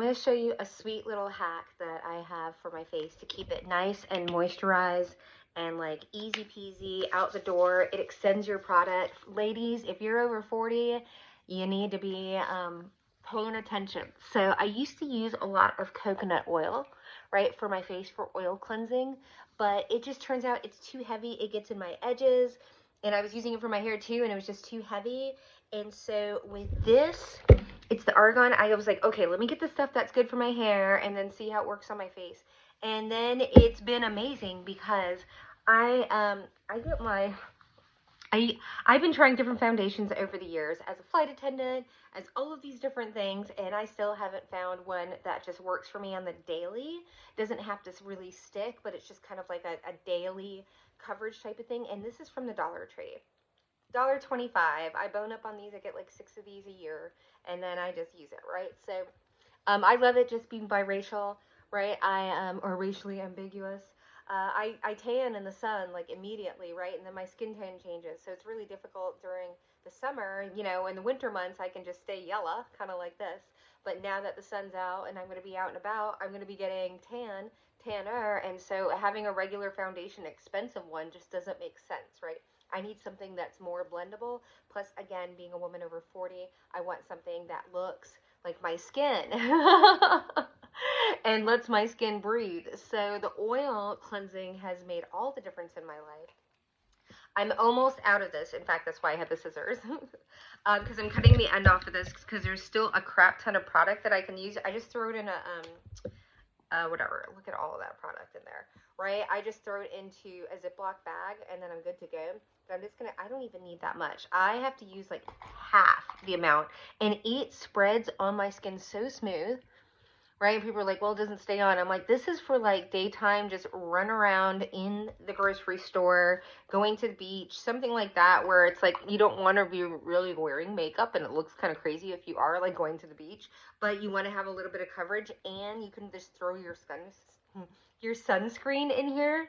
going to show you a sweet little hack that I have for my face to keep it nice and moisturized and like easy peasy out the door. It extends your product. Ladies, if you're over 40, you need to be paying attention. So I used to use a lot of coconut oil, right, for my face for oil cleansing, but it just turns out it's too heavy. It gets in my edges, and I was using it for my hair too, and it was just too heavy. And so with this, it's the argan. I was like, okay, let me get the stuff that's good for my hair and then see how it works on my face. And then it's been amazing because I get my I've been trying different foundations over the years as a flight attendant, as all of these different things, and I still haven't found one that just works for me on the daily. Doesn't have to really stick, but it's just kind of like a daily coverage type of thing. And this is from the Dollar Tree. $1.25. I bone up on these. I get like 6 of these a year, and then I just use it, right? So I love it just being biracial, right? Or racially ambiguous. I tan in the sun like immediately, right? And then my skin tone changes. So it's really difficult during the summer. You know, in the winter months, I can just stay yellow, kind of like this. But now that the sun's out and I'm going to be out and about, I'm going to be getting tanner. And so having a regular foundation, expensive one, just doesn't make sense, right? I need something that's more blendable. Plus, again, being a woman over 40, I want something that looks like my skin and lets my skin breathe. So the oil cleansing has made all the difference in my life. I'm almost out of this. In fact, that's why I have the scissors. Because I'm cutting the end off of this because there's still a crap ton of product that I can use. I just throw it in whatever. Look at all of that product in there, right? I just throw it into a Ziploc bag and then I'm good to go. But I don't even need that much. I have to use like half the amount, and it spreads on my skin so smooth, right? And people are like, well, it doesn't stay on. I'm like, this is for like daytime, just run around in the grocery store, going to the beach, something like that, where it's like you don't want to be really wearing makeup and it looks kind of crazy if you are like going to the beach, but you want to have a little bit of coverage, and you can just throw your sunscreen in here.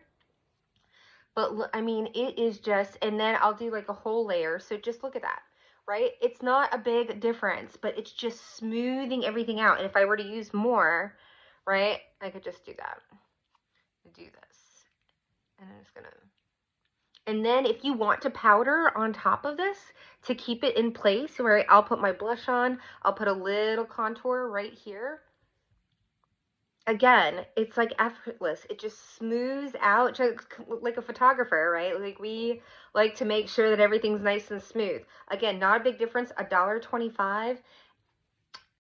But I mean, it is just, and then I'll do like a whole layer. So just look at that, right? It's not a big difference, but it's just smoothing everything out. And if I were to use more, right, I could just do that. Do this. And I'm just gonna. And then if you want to powder on top of this to keep it in place, right, I'll put my blush on. I'll put a little contour right here. Again, it's like effortless. It just smooths out, just like a photographer, right? Like we like to make sure that everything's nice and smooth. Again, not a big difference, $1.25.